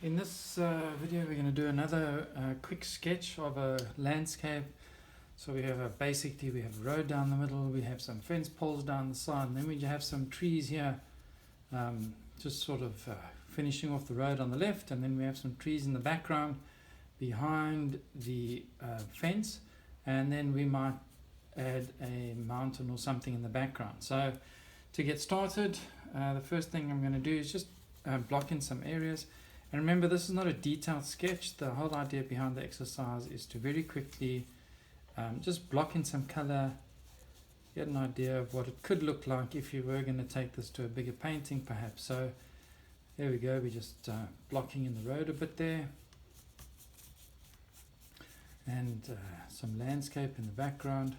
In this video we're going to do another quick sketch of a landscape. So we have basically we have a road down the middle, we have some fence poles down the side, and then we have some trees here, just sort of finishing off the road on the left, and then we have some trees in the background behind the fence, and then we might add a mountain or something in the background. So to get started, the first thing I'm going to do is just block in some areas. And remember, this is not a detailed sketch. The whole idea behind the exercise is to very quickly just block in some color, get an idea of what it could look like if you were going to take this to a bigger painting perhaps. So there we go, we're just blocking in the road a bit there, and some landscape in the background.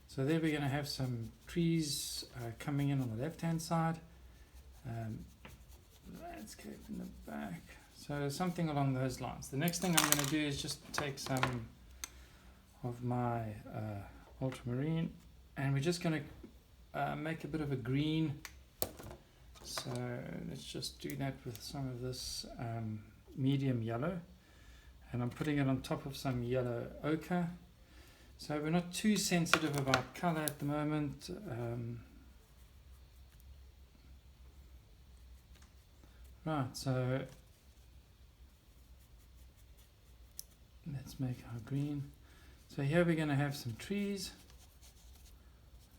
So there we're going to have some trees coming in on the left hand side, landscape in the back, so something along those lines. The next thing I'm going to do is just take some of my ultramarine, and we're just going to make a bit of a green. So let's just do that with some of this medium yellow, and I'm putting it on top of some yellow ochre. So we're not too sensitive about color at the moment. Right, so let's make our green. So here we're going to have some trees,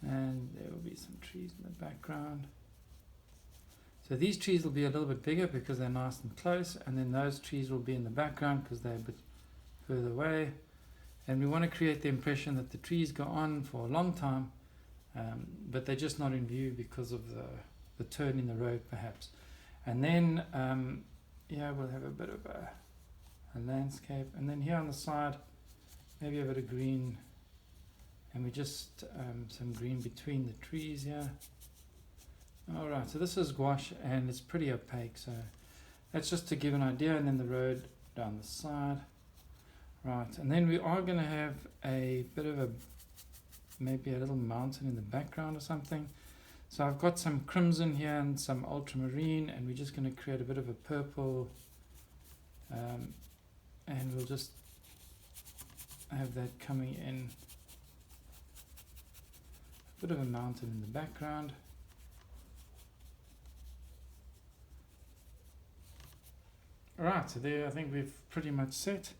and there will be some trees in the background. So these trees will be a little bit bigger because they're nice and close, and then those trees will be in the background because they're a bit further away. And we want to create the impression that the trees go on for a long time, but they're just not in view because of the turn in the road perhaps. And then yeah, we'll have a bit of a landscape, and then here on the side maybe a bit of green, and we just some green between the trees here. Alright, so this is gouache and it's pretty opaque, so that's just to give an idea. And then the road down the side. Right, and then we are going to have a bit of maybe a little mountain in the background or something. So I've got some crimson here and some ultramarine, and we're just going to create a bit of a purple, and we'll just have that coming in, a bit of a mountain in the background. Alright, so there I think we've pretty much set.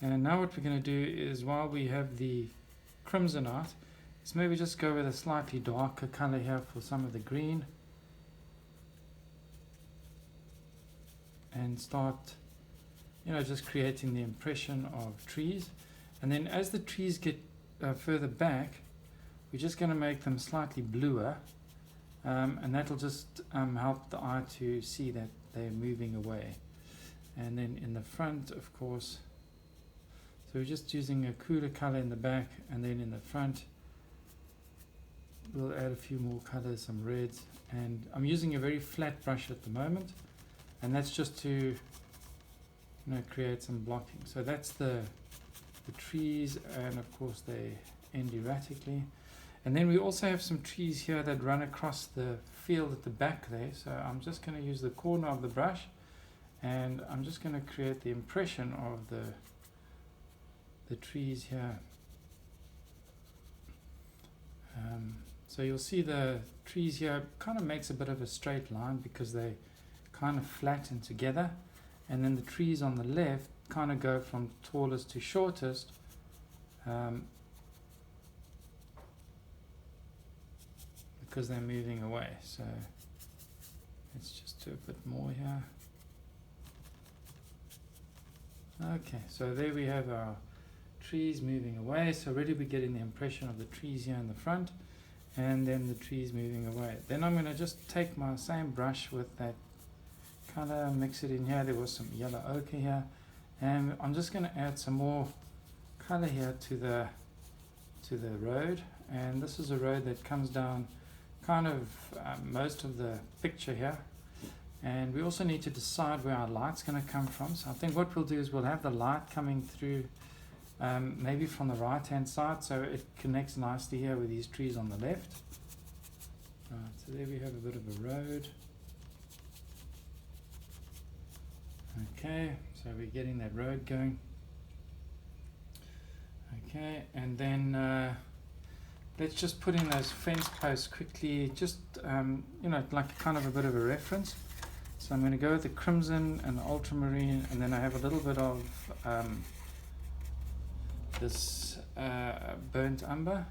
And now what we're going to do is, while we have the crimson out, is maybe just go with a slightly darker color here for some of the green, and start, just creating the impression of trees. And then as the trees get further back, we're just going to make them slightly bluer, and that'll just help the eye to see that they're moving away. And then in the front, of course, so we're just using a cooler color in the back, and then in the front we'll add a few more colors, some reds, and I'm using a very flat brush at the moment, and that's just to create some blocking. So that's the trees, and of course they end erratically. And then we also have some trees here that run across the field at the back there, so I'm just going to use the corner of the brush, and I'm just going to create the impression of the trees here. So you'll see the trees here kind of makes a bit of a straight line because they kind of flatten together, and then the trees on the left kind of go from tallest to shortest, because they're moving away. So let's just do a bit more here. Okay, so there we have our trees moving away. So already we're getting the impression of the trees here in the front, and then the trees moving away. Then I'm going to just take my same brush with that color, mix it in here. There was some yellow ochre here, and I'm just going to add some more color here to the road. And this is a road that comes down kind of most of the picture here. And we also need to decide where our light's going to come from. So I think what we'll do is we'll have the light coming through maybe from the right hand side, so it connects nicely here with these trees on the left. Right, so there we have a bit of a road. Okay, so we're getting that road going. Okay, and then let's just put in those fence posts quickly, just you know, like kind of a bit of a reference. So I'm going to go with the crimson and the ultramarine, and then I have a little bit of this burnt umber,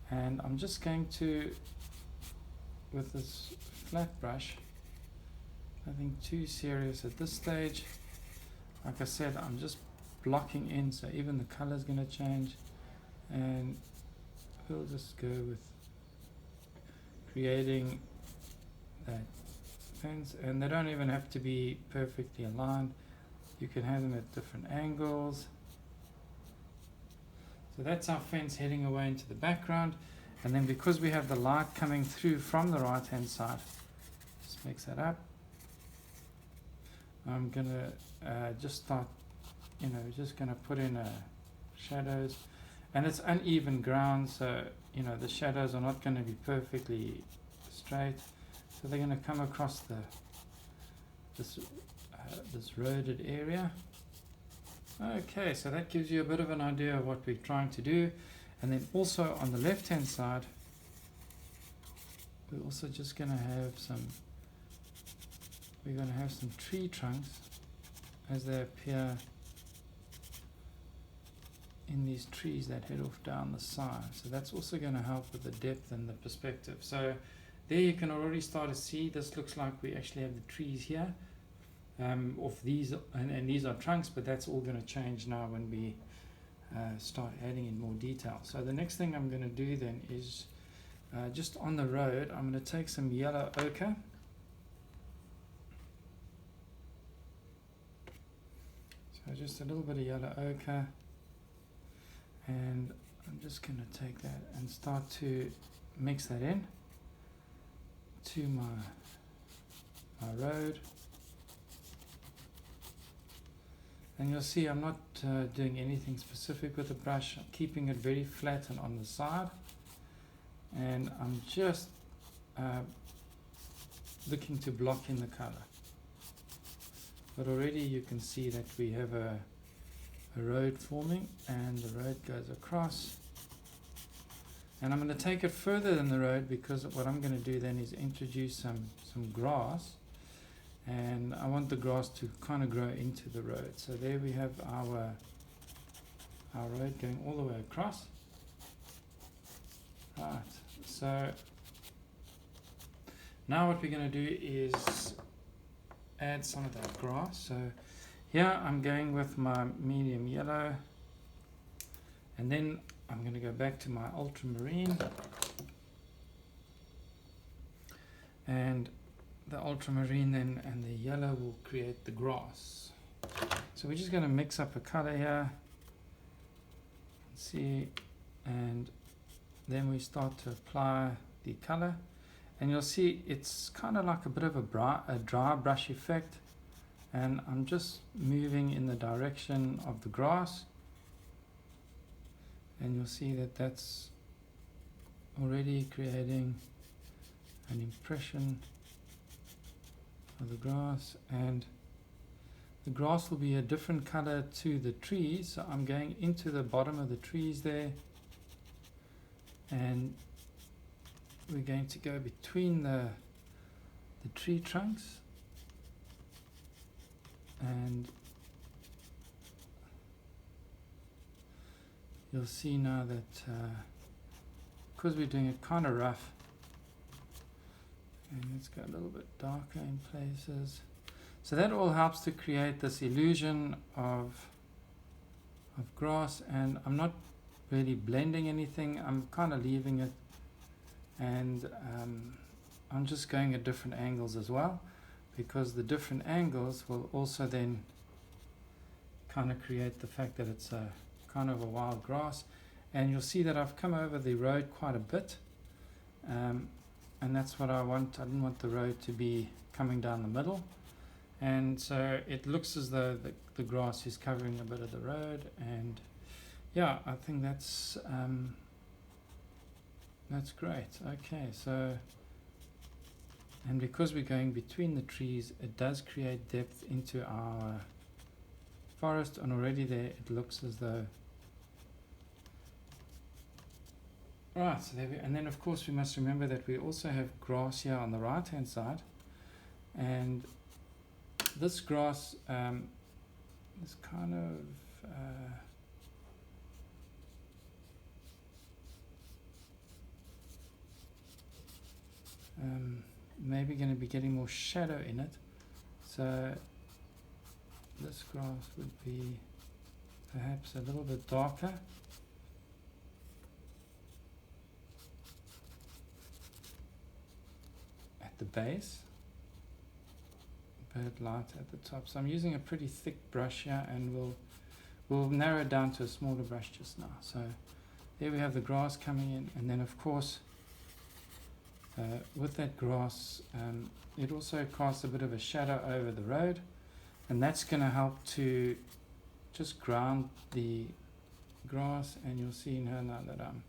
and I'm just going to, with this flat brush, nothing too serious at this stage. Like I said, I'm just blocking in, so even the color is going to change, and we'll just go with creating that fence, and they don't even have to be perfectly aligned. You can have them at different angles. So that's our fence heading away into the background, and then because we have the light coming through from the right hand side, just mix that up. I'm gonna just start, you know, just gonna put in shadows, and it's uneven ground, so you know the shadows are not going to be perfectly straight, so they're going to come across this roaded area. Okay, so that gives you a bit of an idea of what we're trying to do. And then also on the left hand side, we're also just going to have some tree trunks as they appear in these trees that head off down the side. So that's also going to help with the depth and the perspective. So there you can already start to see, this looks like we actually have the trees here of these, and these are trunks, but that's all going to change now when we start adding in more detail. So the next thing I'm going to do then is just on the road, I'm going to take some yellow ochre. So just a little bit of yellow ochre, and I'm just going to take that and start to mix that in to my road. And you'll see I'm not doing anything specific with the brush. I'm keeping it very flat and on the side, and I'm just looking to block in the color. But already you can see that we have a road forming, and the road goes across, and I'm going to take it further than the road, because what I'm going to do then is introduce some grass, and I want the grass to kind of grow into the road. So there we have our road going all the way across. Right, so now what we're going to do is add some of that grass. So here I'm going with my medium yellow, and then I'm going to go back to my ultramarine, and the ultramarine then and the yellow will create the grass. So we're just going to mix up a color here, see, and then we start to apply the color, and you'll see it's kind of like a bit of a dry brush effect, and I'm just moving in the direction of the grass, and you'll see that that's already creating an impression of the grass, and the grass will be a different color to the trees. So I'm going into the bottom of the trees there, and we're going to go between the tree trunks, and you'll see now that because we're doing it kind of rough, and let's go a little bit darker in places, so that all helps to create this illusion of grass. And I'm not really blending anything, I'm kind of leaving it, and I'm just going at different angles as well, because the different angles will also then kind of create the fact that it's a kind of a wild grass. And you'll see that I've come over the road quite a bit, and that's what I want. I didn't want the road to be coming down the middle, and so it looks as though the grass is covering a bit of the road. And yeah, I think that's great. Okay, so, and because we're going between the trees, it does create depth into our forest, and already there it looks as though. Right, so there we, and then of course we must remember that we also have grass here on the right hand side, and this grass is kind of maybe going to be getting more shadow in it, so this grass would be perhaps a little bit darker. At the base, but light at the top. So I'm using a pretty thick brush here, and we'll narrow it down to a smaller brush just now. So there we have the grass coming in, and then of course with that grass it also casts a bit of a shadow over the road, and that's going to help to just ground the grass. And you'll see now that I'm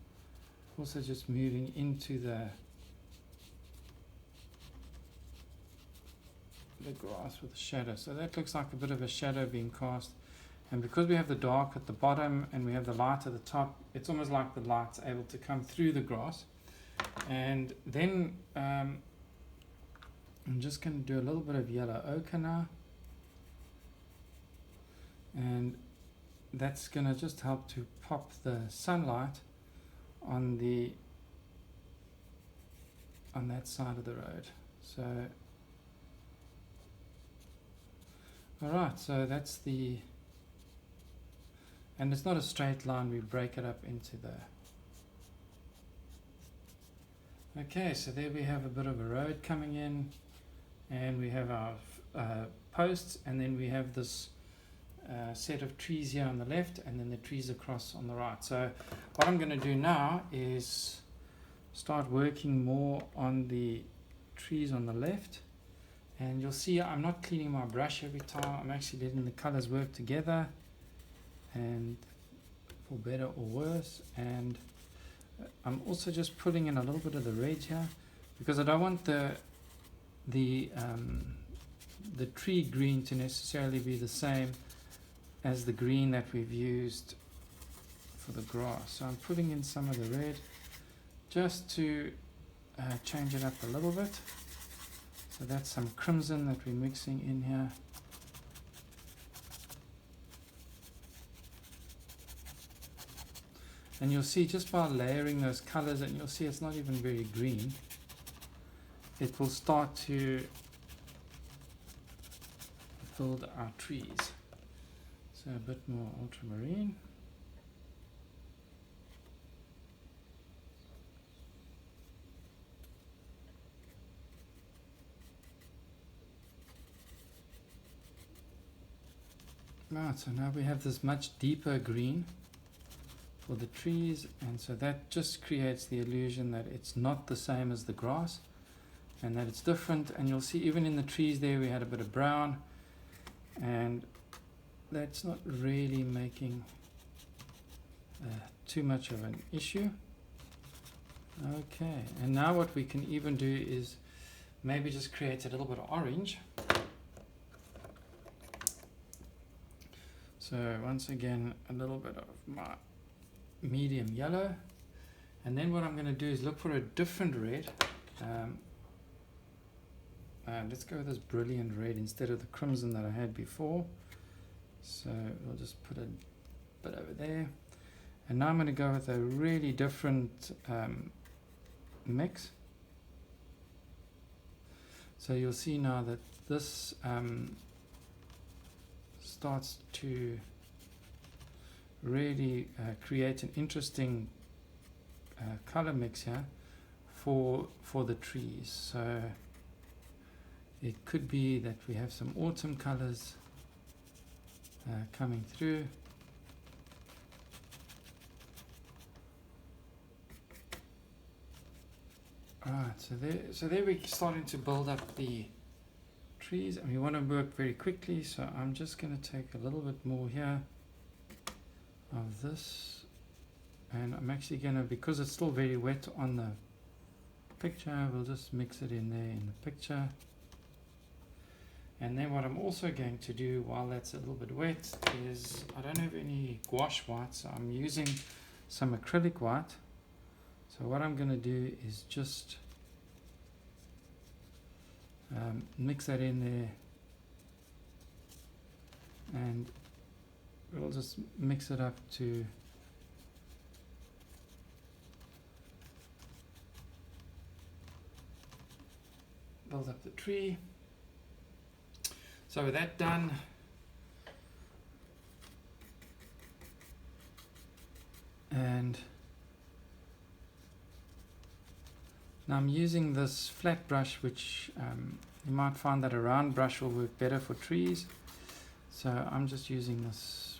also just moving into the grass with the shadow, so that looks like a bit of a shadow being cast. And because we have the dark at the bottom and we have the light at the top, it's almost like the light's able to come through the grass. And then I'm just going to do a little bit of yellow ochre now, and that's going to just help to pop the sunlight on that side of the road. So alright, so that's the, and it's not a straight line, we break it up into the, okay, so there we have a bit of a road coming in, and we have our posts, and then we have this set of trees here on the left, and then the trees across on the right. So what I'm going to do now is start working more on the trees on the left. And you'll see I'm not cleaning my brush every time. I'm actually letting the colors work together, and for better or worse. And I'm also just putting in a little bit of the red here, because I don't want the tree green to necessarily be the same as the green that we've used for the grass. So I'm putting in some of the red just to change it up a little bit. So that's some crimson that we're mixing in here. And you'll see just by layering those colors, and you'll see it's not even very green, it will start to build our trees. So a bit more ultramarine. Right, so now we have this much deeper green for the trees, and so that just creates the illusion that it's not the same as the grass, and that it's different. And you'll see even in the trees there we had a bit of brown, and that's not really making too much of an issue. Okay, and now what we can even do is maybe just create a little bit of orange. So once again, a little bit of my medium yellow, and then what I'm going to do is look for a different red. Let's go with this brilliant red instead of the crimson that I had before. So we'll just put a bit over there, and now I'm going to go with a really different mix. So you'll see now that this starts to really create an interesting color mix here for the trees. So it could be that we have some autumn colors coming through. Alright, so there we're starting to build up the trees, and we want to work very quickly, so I'm just going to take a little bit more here of this, and I'm actually going to, because it's still very wet on the picture, we'll just mix it in there in the picture. And then what I'm also going to do while that's a little bit wet is, I don't have any gouache white, so I'm using some acrylic white. So what I'm going to do is just mix that in there, and we'll just mix it up to build up the tree. So with that done, and now I'm using this flat brush, which you might find that a round brush will work better for trees. So I'm just using this.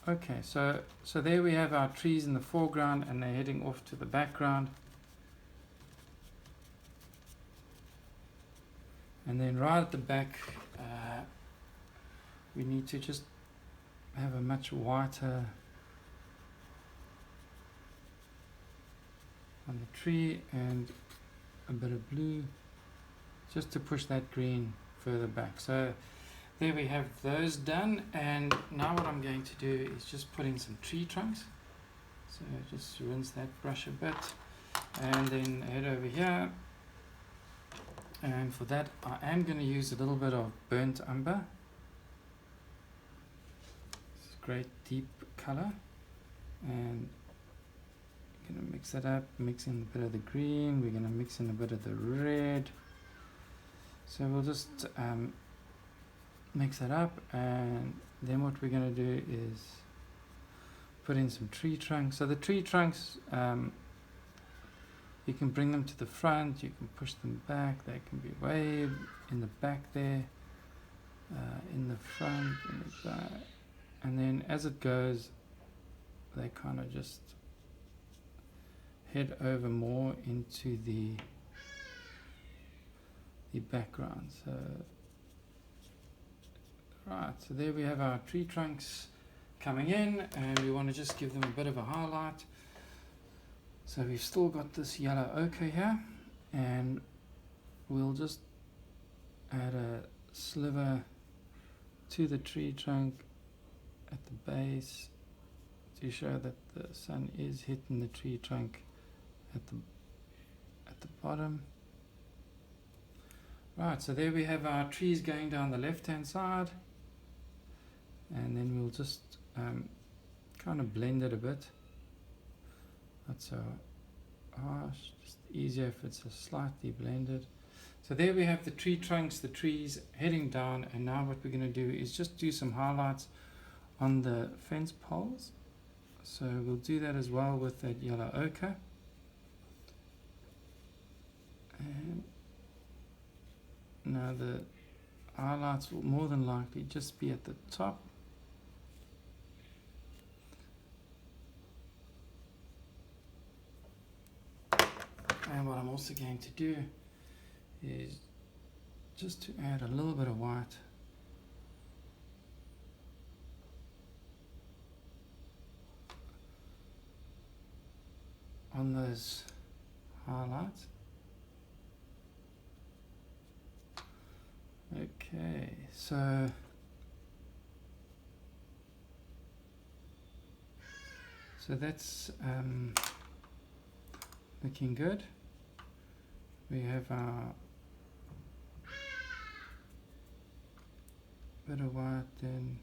Okay, so there we have our trees in the foreground, and they're heading off to the background. And then right at the back, we need to just have a much whiter on the tree and a bit of blue, just to push that green further back. So there we have those done, and now what I'm going to do is just put in some tree trunks. So just rinse that brush a bit, and then head over here, and for that I am going to use a little bit of burnt umber. It's a great deep color, and I'm going to mix that up, mix in a bit of the green, we're going to mix in a bit of the red. So we'll just mix that up, and then what we're going to do is put in some tree trunks. So the tree trunks, you can bring them to the front, you can push them back, they can be way in the back there, in the front, in the back, and then as it goes, they kind of just head over more into the background. So right, so there we have our tree trunks coming in, and we want to just give them a bit of a highlight. So we've still got this yellow ochre here, and we'll just add a sliver to the tree trunk at the base to show that the sun is hitting the tree trunk at the bottom. Right, so there we have our trees going down the left hand side, and then we'll just kind of blend it a bit. Not so harsh, just easier if it's a slightly blended. So there we have the tree trunks, the trees heading down, and now what we're going to do is just do some highlights on the fence poles. So we'll do that as well with that yellow ochre. And now the highlights will more than likely just be at the top. And what I'm also going to do is just to add a little bit of white on those highlights. Okay, so that's looking good. We have our bit of white, then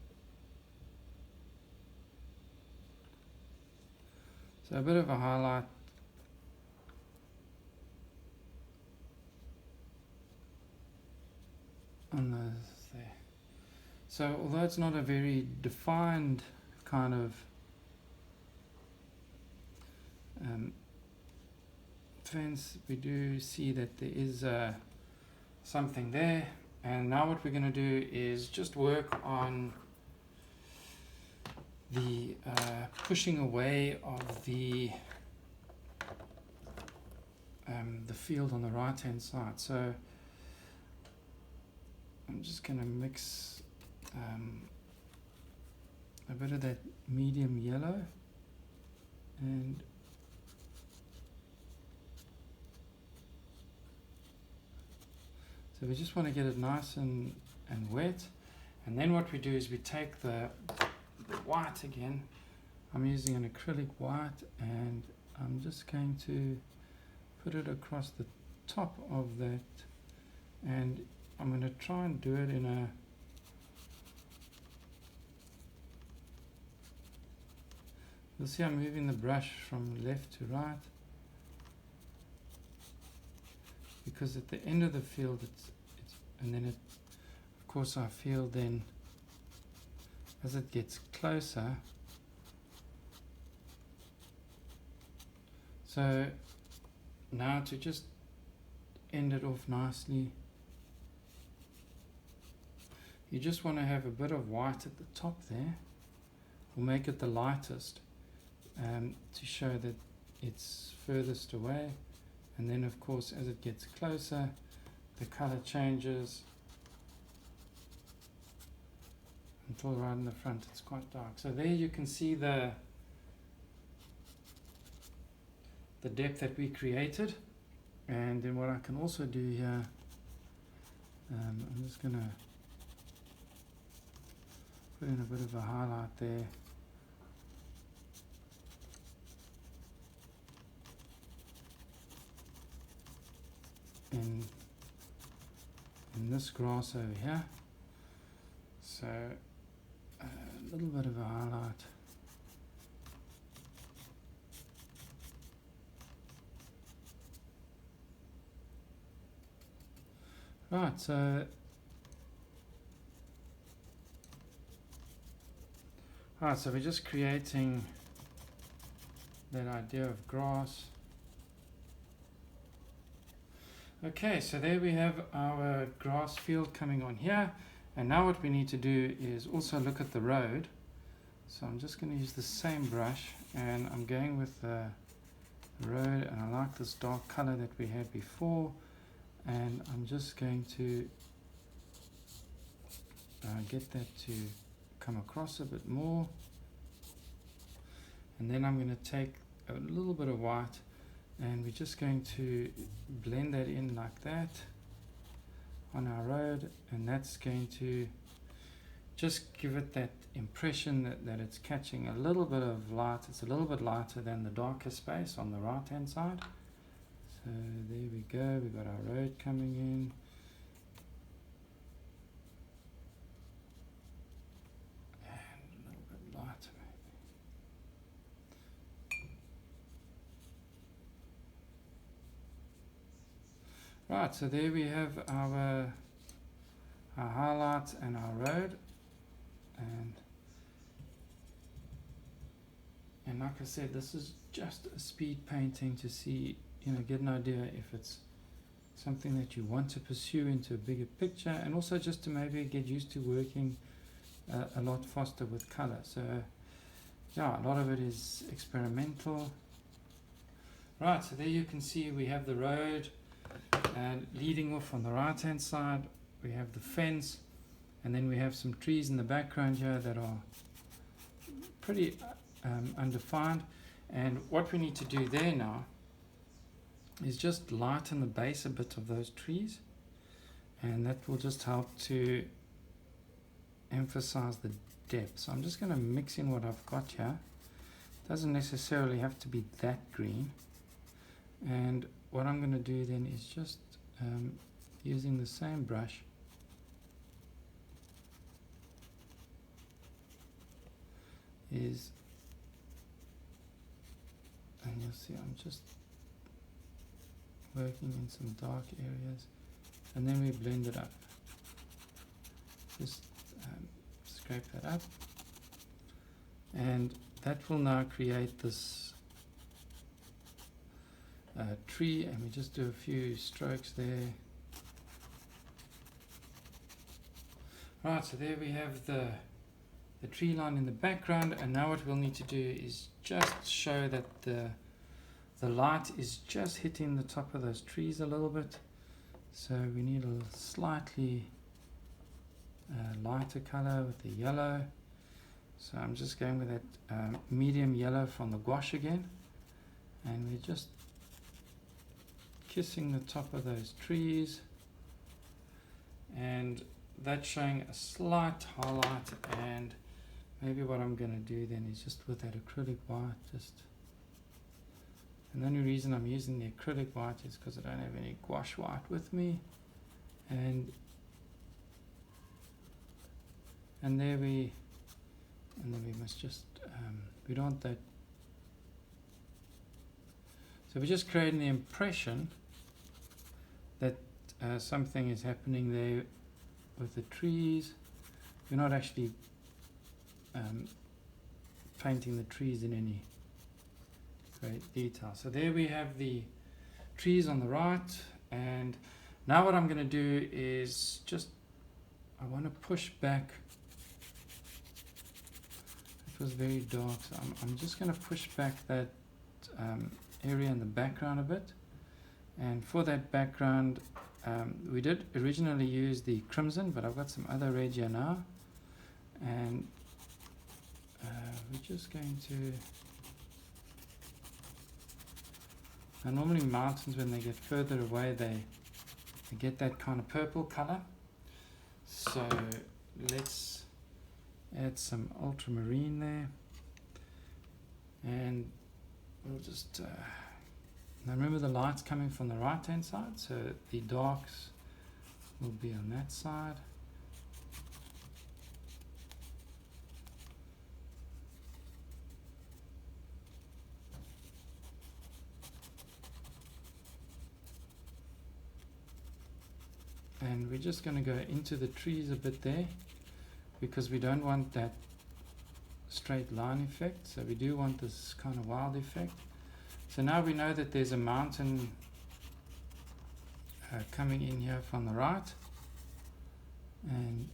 so a bit of a highlight on those there. So although it's not a very defined kind of fence, we do see that there is something there. And now what we're going to do is just work on the pushing away of the field on the right hand side. So I'm just going to mix a bit of that medium yellow, and so we just want to get it nice and and wet. And then what we do is we take the white again. I'm using an acrylic white, and I'm just going to put it across the top of that, and I'm going to try and do it in a you'll see I'm moving the brush from left to right, because at the end of the field it's and then it, of course, I feel then as it gets closer. So now to just end it off nicely, you just want to have a bit of white at the top there, or make it the lightest, to show that it's furthest away. And then of course as it gets closer, the color changes until right in the front it's quite dark. So there you can see the depth that we created. And then what I can also do here, I'm just going to put in a bit of a highlight there. In this grass over here. So a little bit of a highlight. Right, so we're just creating that idea of grass. Okay, so there we have our grass field coming on here, and now what we need to do is also look at the road. So I'm just going to use the same brush, and I'm going with the road, and I like this dark color that we had before, and I'm just going to get that to come across a bit more, and then I'm going to take a little bit of white, and we're just going to blend that in like that on our road, and that's going to just give it that impression that it's catching a little bit of light. It's a little bit lighter than the darker space on the right hand side. So there we go, we've got our road coming in. And a little bit lighter maybe. Right, so there we have our highlights and our road. And like I said, this is just a speed painting to see, get an idea if it's something that you want to pursue into a bigger picture, and also just to maybe get used to working a lot faster with color. So yeah, a lot of it is experimental. Right, so there you can see we have the road, and leading off on the right hand side we have the fence, and then we have some trees in the background here that are pretty undefined. And what we need to do there now is just lighten the base a bit of those trees, and that will just help to emphasize the depth. So I'm just going to mix in what I've got here. It doesn't necessarily have to be that green, and what I'm going to do then is just using the same brush is, and you'll see I'm just working in some dark areas, and then we blend it up. Just scrape that up, and that will now create this tree, and we just do a few strokes there. Right, so there we have the tree line in the background, and now what we'll need to do is just show that the light is just hitting the top of those trees a little bit. So we need a slightly lighter color with the yellow. So I'm just going with that medium yellow from the gouache again, and we're just kissing the top of those trees. And that's showing a slight highlight, and maybe what I'm going to do then is just with that acrylic white, and the only reason I'm using the acrylic white is because I don't have any gouache white with me, and then we must just we don't want that, so we're just creating the impression that something is happening there with the trees. We're not actually painting the trees in any great detail. So there we have the trees on the right, and now what I'm going to do is I want to push back. It was very dark, so I'm just going to push back that area in the background a bit. And for that background, we did originally use the crimson, but I've got some other red here now, and we're just going to, now normally mountains, when they get further away, they get that kind of purple color. So let's add some ultramarine there, and we'll just now remember the light's coming from the right hand side, so the darks will be on that side. And we're just going to go into the trees a bit there, because we don't want that straight line effect, so we do want this kind of wild effect. So now we know that there's a mountain coming in here from the right, and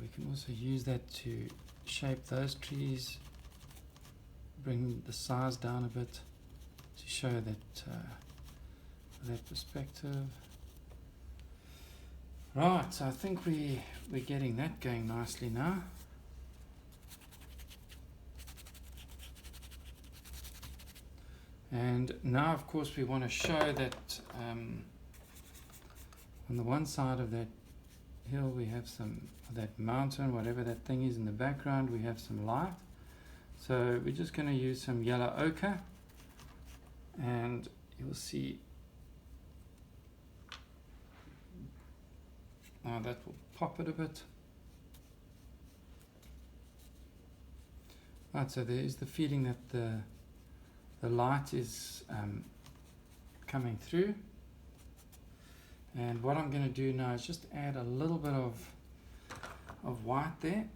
we can also use that to shape those trees, bring the size down a bit to show that perspective. Right, so I think we're getting that going nicely now. And now, of course, we want to show that on the one side of that hill we have that mountain, whatever that thing is in the background, we have some light. So we're just going to use some yellow ochre, and you'll see now that will pop it a bit. Right, so there is the feeling that the light is coming through, and what I'm going to do now is just add a little bit of white there,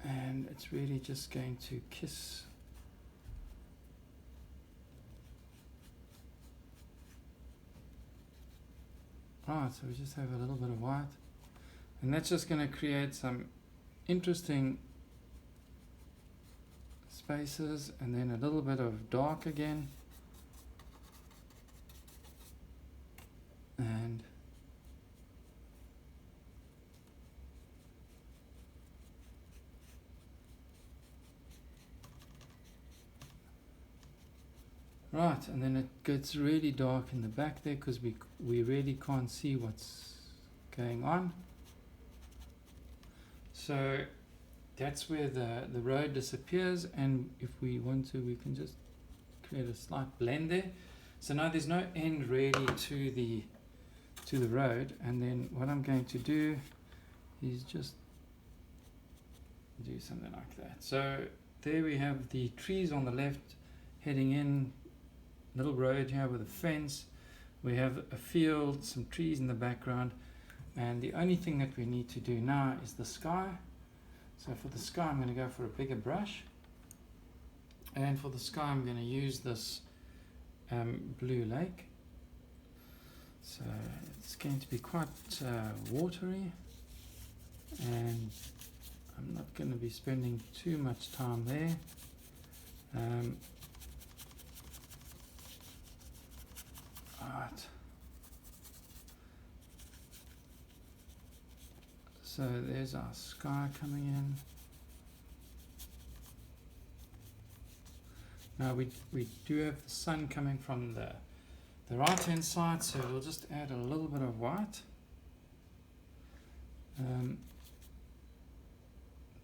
and it's really just going to kiss right, so we just have a little bit of white, and that's just going to create some interesting spaces, and then a little bit of dark again, and right, and then it gets really dark in the back there because we really can't see what's going on. So that's where the road disappears, and if we want to, we can just create a slight blend there. So now there's no end really to the road, and then what I'm going to do is just do something like that. So there we have the trees on the left heading in, little road here with a fence. We have a field, some trees in the background, and the only thing that we need to do now is the sky. So for the sky, I'm going to go for a bigger brush, and for the sky I'm going to use this blue lake. So it's going to be quite watery, and I'm not going to be spending too much time there. Right. So there's our sky coming in. Now we do have the sun coming from the the right hand side, so we'll just add a little bit of white.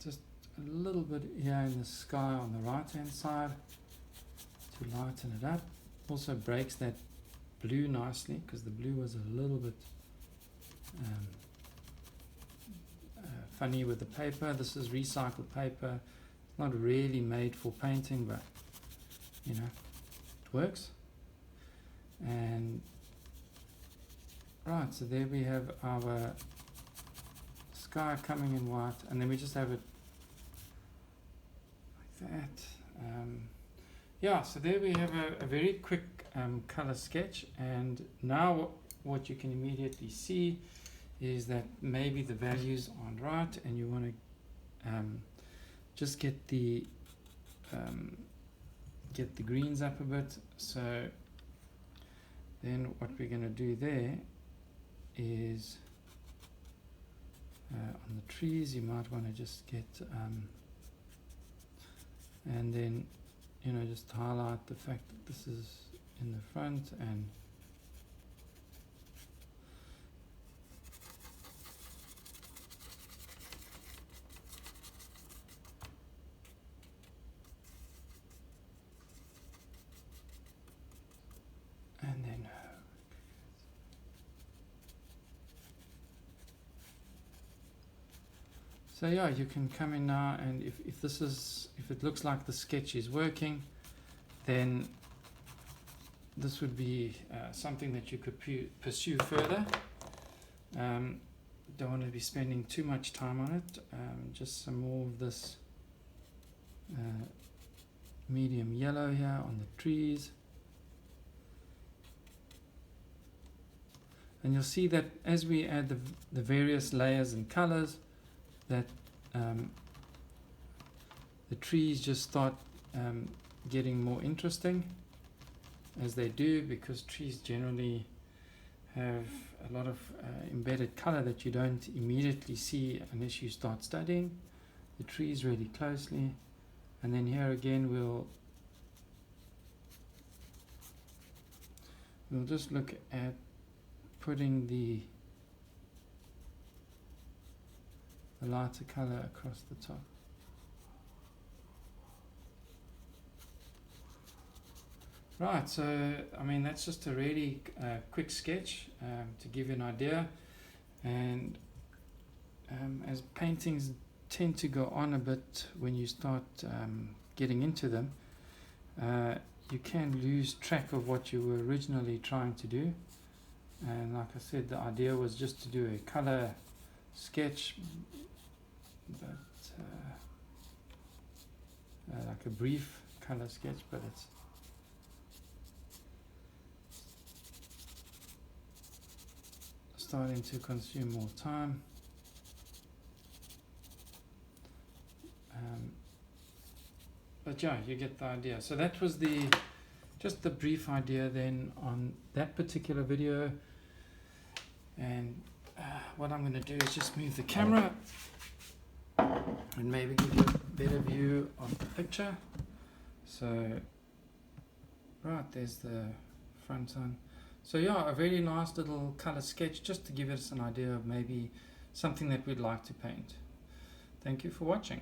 Just a little bit here in the sky on the right hand side to lighten it up. Also breaks that blue nicely, because the blue was a little bit funny with the paper. This is recycled paper, not really made for painting, but you know, it works. And right, so there we have our sky coming in white, and then we just have it like that. Yeah, so there we have a very quick color sketch, and now what you can immediately see is that maybe the values aren't right, and you want to just get the greens up a bit. So then what we're going to do there is on the trees, you might want to just get and then, you know, just highlight the fact that this is in the front, and then so yeah, you can come in now, and if it looks like the sketch is working, then this would be something that you could pursue further. Don't want to be spending too much time on it. Just some more of this medium yellow here on the trees. And you'll see that as we add the various layers and colors, that the trees just start getting more interesting, as they do, because trees generally have a lot of embedded color that you don't immediately see unless you start studying the trees really closely. And then here again we'll just look at putting the lighter color across the top. Right, so I mean, that's just a really quick sketch to give you an idea. And as paintings tend to go on a bit when you start getting into them, you can lose track of what you were originally trying to do. And like I said, the idea was just to do a color sketch, but like a brief color sketch, but it's starting to consume more time. But yeah, you get the idea. So that was just the brief idea then on that particular video. And what I'm going to do is just move the camera and maybe give you a better view of the picture. So right, there's the front on. So yeah, a very nice little color sketch just to give us an idea of maybe something that we'd like to paint. Thank you for watching.